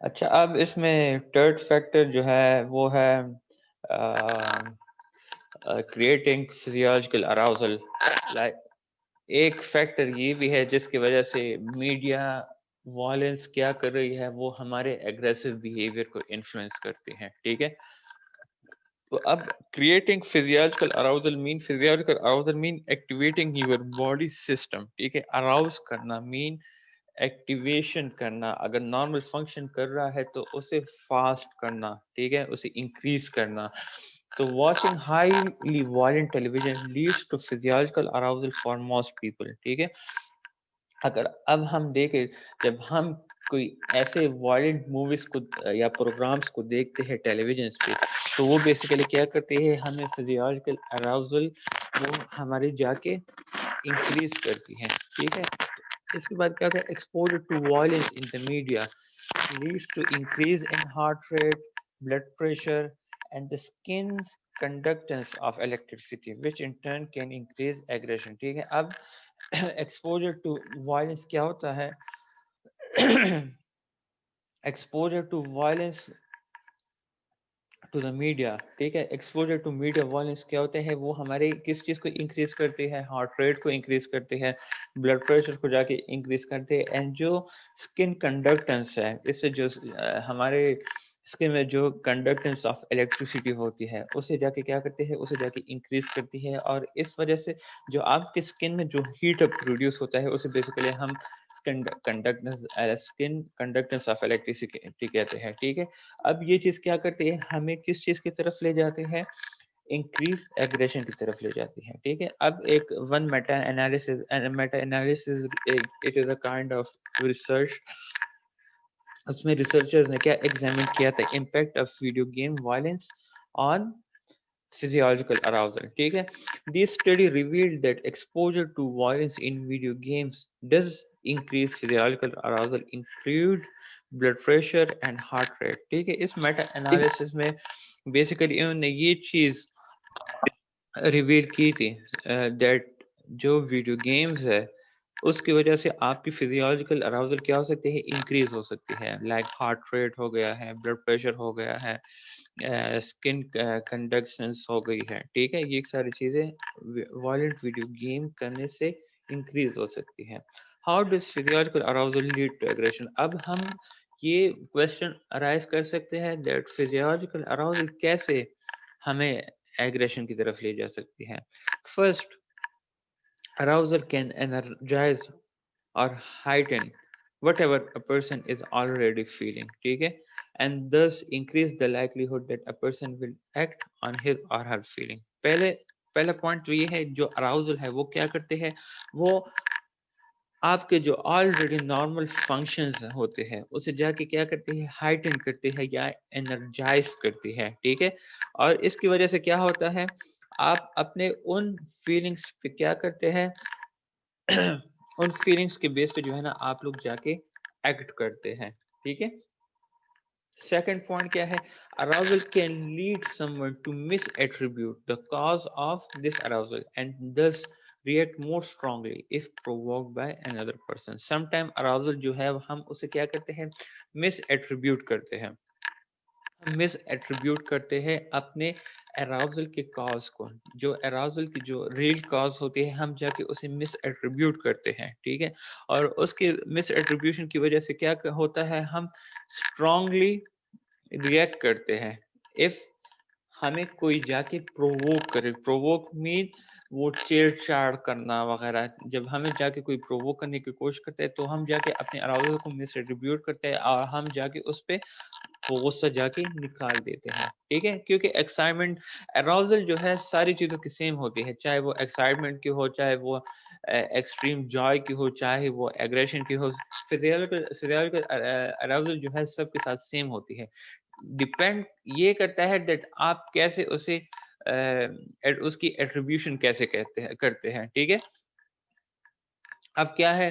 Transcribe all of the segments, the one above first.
اچھا اب اس میں تھرڈ فیکٹر جو ہے وہ ہے کریٹنگ فزیولوجیکل اراؤزل. لائک ایک فیکٹر یہ بھی ہے جس کی وجہ سے میڈیا وائلنس کیا کر رہی ہے، وہ ہمارے ایگریسو بیہیویئر کو انفلوئنس کرتی ہیں. ٹھیک ہے، تو اب creating physiological arousal mean activating your body system. ٹھیک ہے، اراؤز کرنا مین ایکٹیویشن کرنا. اگر نارمل فنکشن کر رہا ہے تو اسے فاسٹ کرنا، ٹھیک ہے، اسے انکریز کرنا. تو watching highly violent television leads to physiological arousal for most people. ٹھیک ہے، اگر اب ہم دیکھیں جب ہم کوئی ایسے وائلنٹ موویز کو یا پروگرامز کو دیکھتے ہیں ٹیلی ویژنس پہ، تو وہ بیسیکلی کیا کرتے ہیں، ہمیں فزیولوجیکل اراؤزل وہ ہماری جا کے انکریز کرتی ہیں. ٹھیک ہے، اس کے بعد کیا ہوتا ہے، exposure to violence in the media leads to increase in heart rate, blood pressure, and the skin's conductance of electricity, which in turn can increase aggression. ٹھیک ہے، اب exposure to violence کیا ہوتا ہے؟ exposure to violence to the media. ٹھیک ہے، exposure to media violence کیا ہوتے ہیں، وہ ہمارے کس چیز کو انکریز کرتے ہیں، ہارٹ ریٹ کو انکریز کرتے ہیں، بلڈ پریشر کو جا کے انکریز کرتے ہیں. اینڈ جو اسکن کنڈکٹنس ہے، اس سے جو ہمارے اسکن میں جو کنڈکٹنس آف الیکٹریسٹی ہوتی ہے اسے جا کے کیا کرتے ہیں، اسے جا کے انکریز کرتی ہے. اور اس وجہ سے جو آپ کے اسکن میں جو ہیٹ اپ پروڈیوس ہوتا ہے اسے بیسیکلی ہم اسکن کنڈکٹنس آف الیکٹریسٹی کہتے ہیں. ٹھیک ہے، اب یہ چیز کیا کرتی ہے، ہمیں کس چیز کی طرف لے جاتے ہیں، انکریز ایگریشن کی طرف لے جاتی ہے. ٹھیک ہے، اب ایک one meta analysis it is a kind of research. اس میں ریسرچرز نے کیا ایگزامن کیا تھا، impact of video game violence on physiological arousal. ٹھیک ہے، this study revealed that exposure to violence in video games does increase physiological arousal, include blood pressure and heart rate. ٹھیک ہے، اس میٹا انالیسس میں basically انہوں نے یہ چیز reveal کی تھی دیٹ جو ویڈیو گیمز ہے اس کی وجہ سے آپ کی فزیولوجیکل اراؤزل کیا ہو سکتی ہے، انکریز ہو سکتی ہے. لائک ہارٹ ریٹ ہو گیا ہے، بلڈ پریشر ہو گیا ہے، اسکن کنڈکشنس ہو گئی ہے. ٹھیک ہے، یہ ساری چیزیں وائلنٹ ویڈیو گیم کرنے سے انکریز ہو سکتی ہے. How does physiological arousal lead to aggression. اب ہم یہ کوشچن ارائز کر سکتے ہیں دیٹ فزیولوجیکل اراؤزل کیسے ہمیں ایگریشن کی طرف لے جا سکتی ہے. First, arousal can energize or heighten whatever a person is already feeling. ٹھیک ہے، and thus increase the likelihood that a person will act on his or her feeling. پہلا پوائنٹ تو یہ ہے، جو اراؤزل ہے وہ کیا کرتے ہیں، وہ آپ کے جو آلریڈی نارمل فنکشنز ہوتے ہیں اسے جا کے کیا کرتے ہیں، ہائٹن کرتے ہیں یا انرجائز کرتی ہے. ٹھیک ہے، اور اس کی وجہ سے کیا ہوتا ہے، آپ اپنے ان فیلنگس پہ کیا کرتے ہیں، ان فیلنگس کے بیس پہ جو ہے نا آپ لوگ جا کے ایکٹ کرتے ہیں. ٹھیک ہے، سیکنڈ پوائنٹ کیا ہے، arousal can lead someone to misattribute the cause of this arousal and this react more strongly if provoked by another person. Sometime arousal جو ہے ہم اسے کیا کرتے ہیں، مس ایٹریبیوٹ کرتے ہیں. مس ایٹریبیوٹ کرتے ہیں اپنے اراؤزل کے کاز کو. جو اراؤزل کی جو ریل کاز ہوتی ہے ہم جا کے اسے مس ایٹریبیوٹ کرتے ہیں. ٹھیک ہے، اور اس کے مس ایٹریبیوشن کی وجہ سے کیا ہوتا ہے، ہم اسٹرانگلی ریئیکٹ کرتے ہیں. اف ہمیں کوئی جا کے پرووک کرے، پرووک مین وہ چیڑ چاڑ کرنا وغیرہ، جب ہمیں جا کے کوئی پرووک کرنے کی کوشش کرتے ہیں تو ہم جا کے اپنے اراؤزل کو مس ایٹریبیوٹ کرتے ہیں اور ہم جا کے اس پہ وہ غصہ جا کے نکال دیتے ہیں. ٹھیک ہے، کیونکہ ایکسائٹمنٹ اراؤزل جو ہے ساری چیزوں کی سیم ہوتی ہے، چاہے وہ ایکسائٹمنٹ کی ہو، چاہے وہ ایکسٹریم جوائے کی ہو، چاہے وہ ایگریشن کی ہو. فزیولوجیکل اراؤزل جو ہے سب کے ساتھ سیم ہوتی ہے. ڈپینڈ یہ کرتا ہے دیٹ آپ کیسے اسے اس کی ایٹریبیوشن کیسے کرتے ہیں. ٹھیک ہے، اب کیا ہے،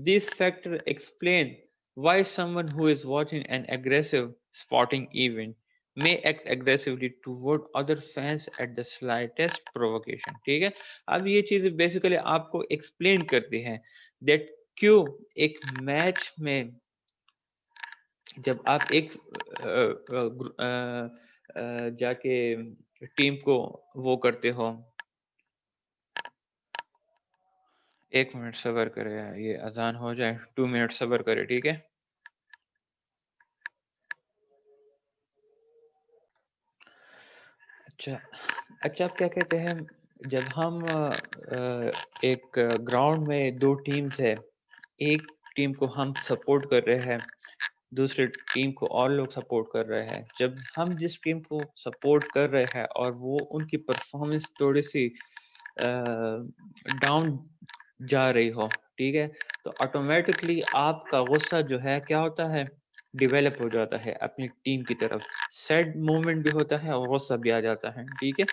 this factor explain why someone who is watching an aggressive sporting event may act aggressively toward other fans at the slightest provocation. ٹھیک ہے، اب یہ چیز بیسیکلی آپ کو ایکسپلین کرتی ہیں دیٹ کیوں ایک میچ میں جب آپ ایک جا کے ٹیم کو وہ کرتے ہو، 1 منٹ صبر کرے، یہ اذان ہو جائے، 2 منٹ صبر کرے، ٹھیک ہے؟ اچھا اچھا، آپ کیا کہتے ہیں، جب ہم ایک گراؤنڈ میں 2 ٹیمز ہے، ایک ٹیم کو ہم سپورٹ کر رہے ہیں، دوسرے ٹیم کو اور لوگ سپورٹ کر رہے ہیں، جب ہم جس ٹیم کو سپورٹ کر رہے ہیں اور وہ ان کی پرفارمنس تھوڑی سی ڈاؤن جا رہی ہو، ٹھیک ہے، تو آٹومیٹکلی آپ کا غصہ جو ہے کیا ہوتا ہے، ڈیولپ ہو جاتا ہے اپنی ٹیم کی طرف، سیڈ مومنٹ بھی ہوتا ہے اور غصہ بھی آ جاتا ہے، ٹھیک ہے؟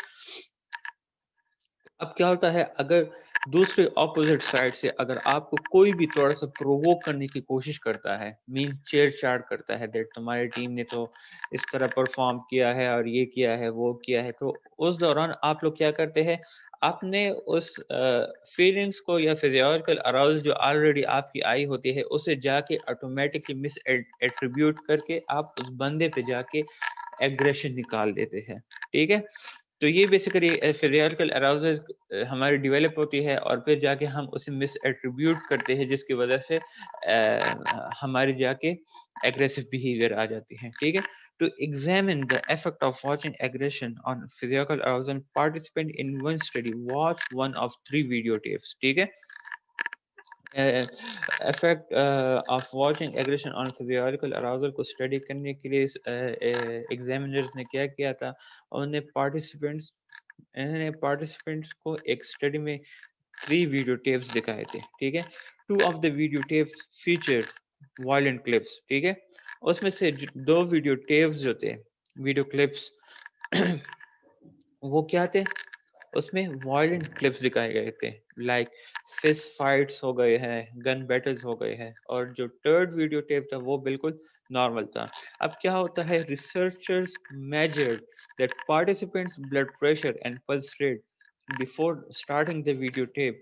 اب کیا ہوتا ہے، اگر دوسرے اپوزٹ سائڈ سے اگر آپ کو کوئی بھی تھوڑا سا پرووک کرنے کی کوشش کرتا ہے، مین چیڑ چاڑ کرتا ہے، دیٹ تمہاری ٹیم نے تو اس طرح پرفارم کیا ہے اور یہ کیا ہے وہ کیا ہے، تو اس دوران آپ لوگ کیا کرتے ہیں، اپنے اس فیلنگس کو یا فزیولوجیکل اراؤزل جو آلریڈی آپ کی آئی ہوتی ہے اسے جا کے آٹومیٹکلی مس ایٹریبیوٹ کر کے آپ اس بندے پہ جا کے ایگریشن نکال دیتے ہیں، ٹھیک ہے؟ تو یہ بیسیکلی فزیولوجیکل اراؤزل ہماری ڈیولپ ہوتی ہے اور پھر جا کے ہم اسے مس ایٹریبیوٹ کرتے ہیں، جس کی وجہ سے ہماری جا کے ایگریسو بیہیویئر آ جاتی ہے، ٹھیک ہے؟ To examine the effect of watching aggression on physiological arousal, participant in one study watch one of 3 videotapes. ٹھیک ہے؟ Effect of watching aggression on physiological arousal کو اسٹڈی کرنے کے لیے ایگزامینرز نے کیا کیا تھا، انہوں نے پارٹیسپینٹس کو ایک اسٹڈی میں 3 ویڈیو ٹیپس دکھائے تھے، ٹھیک ہے؟ 2 of the video tapes featured violent clips، ٹھیک ہے؟ اس میں سے 2 ویڈیو ٹیپس جو تھے، ویڈیو کلپس وہ کیا تھے، اس میں وائلنٹ کلپس دکھائے گئے تھے، لائک فس فائٹس ہو گئے ہیں، گن بیٹلز ہو گئے ہیں، اور جو 3rd ویڈیو ٹیپ تھا وہ بالکل نارمل تھا۔ اب کیا ہوتا ہے، researchers measured that participants blood pressure and pulse rate before starting the video tape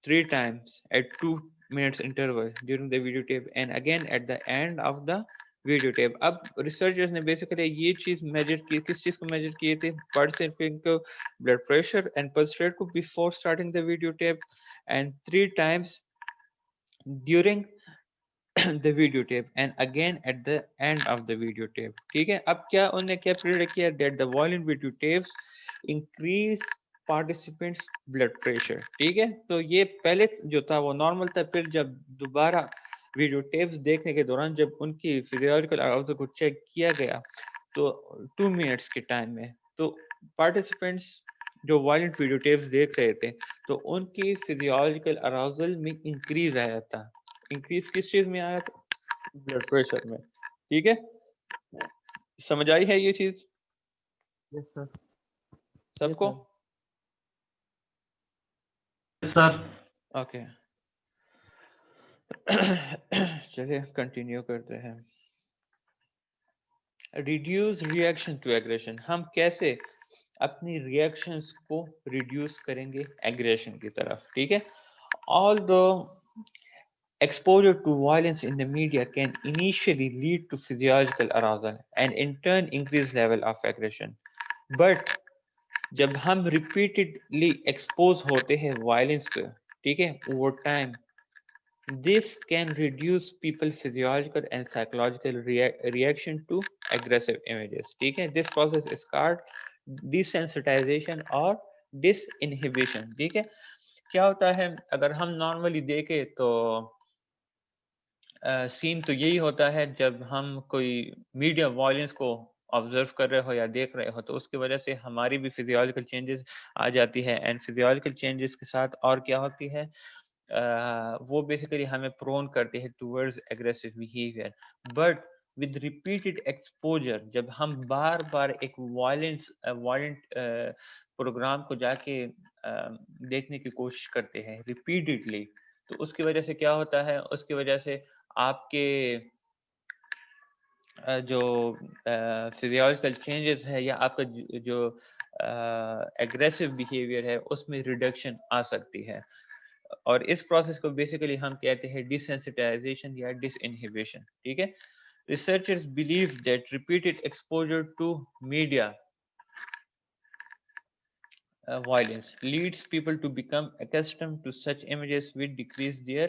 3 times at 2 minutes interval during the video tape and again at the end of the video tape. اب researchers نے basically یہ چیز major کی، کس چیز کو major کیے تھے، پارٹیسپینٹ کو blood pressure and pulse rate کو before starting the video tape and 3 times during the video tape and again at the end of the video tape، ٹھیک ہے؟ اب کیا انہوں نے کیا پریڈکٹ کیا، that the violent video tapes increase participants blood pressure، ٹھیک ہے؟ تو یہ پہلے جو تھا وہ نارمل تھا، پھر جب دوبارہ ویڈیو ٹیپس دیکھنے کے دوران جب ان کی فزیولوجیکل اراؤزل کو چیک کیا گیا تو 2 منٹس کے ٹائم میں، تو پارٹیسپینٹس جو وائلنٹ ویڈیو ٹیپس دیکھ رہے تھے تو ان کی فزیولوجیکل اراؤزل میں انکریز آیا تھا۔ انکریز کس چیز میں آیا تھا، بلڈ پریشر میں، ٹھیک ہے؟ سمجھ آئی ہے یہ چیز یس سر، سب کو؟ سر اوکے چلیے کنٹینیو کرتے ہیں۔ ریڈیوس ریئیکشن ٹو ایگریشن، ہم کیسے اپنی ریئیکشنز کو ریڈیوس کریں گے ایگریشن کی طرف، ٹھیک ہے؟ although exposure to violence in the media can initially lead to physiological arousal and in turn increase level of aggression, but جب ہم repeatedly expose ہوتے ہیں violence کو، ٹھیک ہے، over time this can reduce people physiological and psychological reaction to aggressive images، ٹھیک ہے؟ this process is called desensitization or disinhibition، ٹھیک ہے؟ کیا ہوتا ہے اگر ہم نارملی دیکھیں تو سین تو یہی ہوتا ہے، جب ہم کوئی میڈیا وائلنس کو آبزرو کر رہے ہو یا دیکھ رہے ہو تو اس کی وجہ سے ہماری بھی فزیولوجیکل چینجز آ جاتی ہے، اینڈ فزیولوجیکل چینجز کے ساتھ اور کیا ہوتی ہے، وہ بیسیکلی ہمیں پرون کرتی ہے towards aggressive behaviour, but with repeated exposure, جب ہم بار بار ایک وائلنٹ پروگرام کو جا کے دیکھنے کی کوشش کرتے ہیں ریپیٹڈلی، تو اس کی وجہ سے کیا ہوتا ہے، اس کی وجہ سے آپ کے جو فزیولوجیکل چینجز ہے یا آپ کا جو ایگریسو بیہیویئر ہے اس میں ریڈکشن آ سکتی ہے، اور اس پروسیس کو بیسیکلی ہم کہتے ہیں ڈی سینسٹائزیشن یا ڈس انہیبیشن، ٹھیک ہے؟ Researchers believe that repeated exposure to media violence leads people to become accustomed to such images which decrease their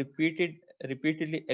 repeatedly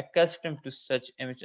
accustomed to such image,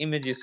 images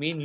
mean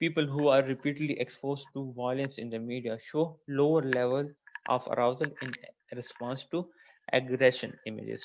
people who are repeatedly exposed to violence in the media show lower level of arousal in response to aggression images.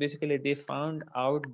basically they found out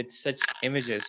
with such images,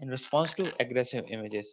in response to aggressive images.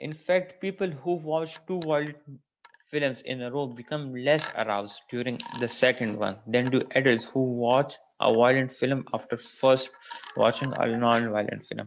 in fact people who watch two violent films in a row become less aroused during the second one than do adults who watch a violent film after first watching a non-violent film.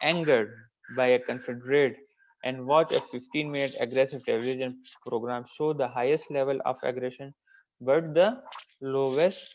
angered by a confederate and watch a 15-minute aggressive television program show the highest level of aggression but the lowest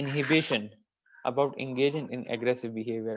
inhibition about engaging in aggressive behavior.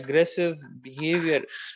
aggressive behavior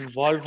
involve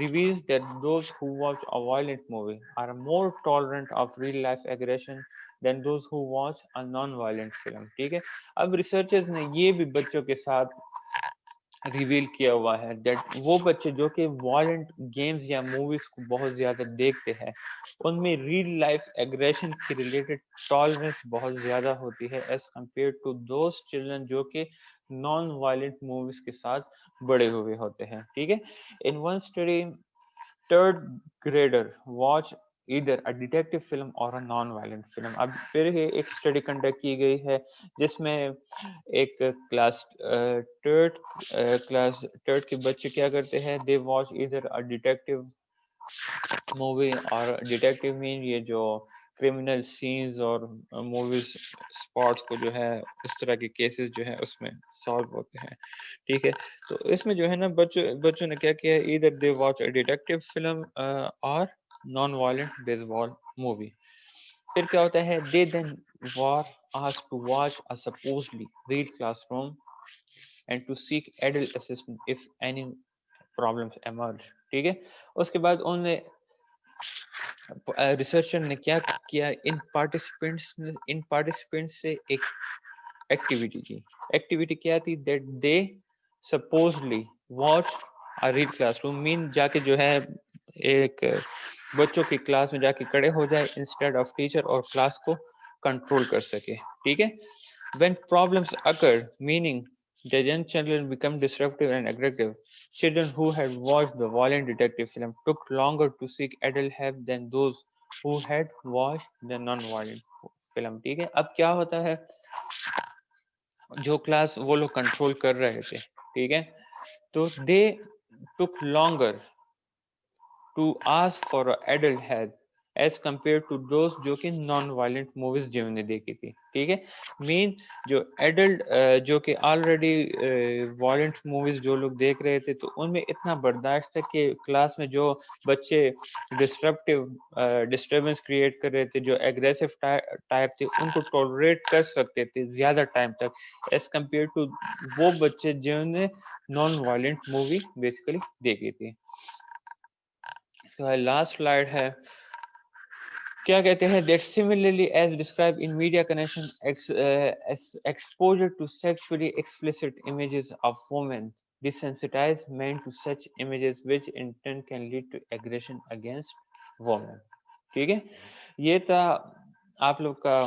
reveals that those who watch a violent movie are more tolerant of real life aggression than those who watch a non-violent film. ٹھیک ہے. اب researchers نے یہ بھی بچوں کے ساتھ reveal کیا ہوا ہے دیٹ وہ بچے جو کہ وائلنٹ گیمز یا موویز کو بہت زیادہ دیکھتے ہیں ان میں ریئل لائف ایگریشن کی ریلیٹڈ ٹالرنس بہت زیادہ ہوتی ہے as compared to those children جو کہ نان وائلنٹ موویز کے ساتھ بڑے ہوئے ہوتے ہیں. ٹھیک ہے. In one study third grader watch either a detective film or a non-violent film. اب پھر ایک اسٹڈی کنڈکٹ کی گئی ہے جس میں ایک کلاس تھرڈ کے بچے کیا کرتے ہیں they watch either a detective movie اور ڈیٹیکٹیو مین یہ جو کرمنل سینز اور موویز اسپاٹس کو جو ہے اس طرح کے کیسز جو ہے اس میں سالو ہوتے ہیں. ٹھیک ہے. تو اس میں جو ہے نا بچوں نے کیا کیا ہے either they watch a detective film or non-violent baseball movie. پھر کیا ہوتا ہے they then were asked to watch a supposedly real classroom and to seek adult assistance if any problems emerge. ٹھیک ہے. اس کے بعد انہوں نے ریسرچر نے کیا کیا ان پارٹیسپینٹس سے ایک ایکٹیویٹی کی. ایکٹیویٹی کیا تھی that they supposedly watch read classroom مین جا کے جو ہے ایک بچوں کی کلاس میں جا کے کھڑے ہو جائے انسٹیڈ آف ٹیچر اور کلاس کو کنٹرول کر سکے. ٹھیک ہے. when problems occurred meaning the young children become disruptive and aggressive. Children who had watched the violent detective film took longer to seek adult help than those who had watched the non-violent film. ٹھیک ہے. اب کیا ہوتا ہے جو class وہ لوگ control کر رہے تھے ٹھیک ہے تو they took longer to ask for adult help as compared to those جو کہ نان وائلنٹ موویز جنہوں نے دیکھی تھی. ٹھیک ہے. مین جو ایڈلٹ جو کہ آلریڈی وائلنٹ موویز جو لوگ دیکھ رہے تھے تو ان میں اتنا برداشت ہے کہ کلاس میں جو بچے ڈسٹربنس کریٹ کر رہے تھے جو ایگریسو ٹائپ تھے ان کو ٹالریٹ کر سکتے تھے زیادہ ٹائم تک ایز کمپیئر ٹو وہ بچے جنہوں نے نان وائلنٹ مووی بیسیکلی دیکھی تھی. لاسٹ سلائڈ ہے کیا کہتے ہیں that similarly as described in media connection exposure to sexually explicit images of women desensitize men to such images which in turn can lead to aggression against women. ٹھیک ہے. یہ تھا آپ لوگ کا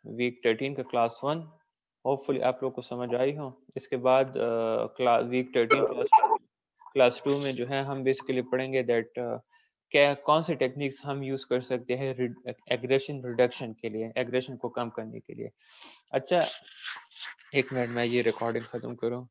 ویک 13 کا کلاس 1. ہوپ فلی آپ لوگ کو سمجھ آئی ہو. اس کے بعد ویک 13 کلاس 2 میں جو ہے ہم بیسیکلی پڑھیں گے دیٹ کیا کون سے ٹیکنیکس ہم یوز کر سکتے ہیں ایگریشن ریڈکشن کے لیے ایگریشن کو کم کرنے کے لیے. اچھا ایک منٹ میں یہ ریکارڈنگ ختم کروں.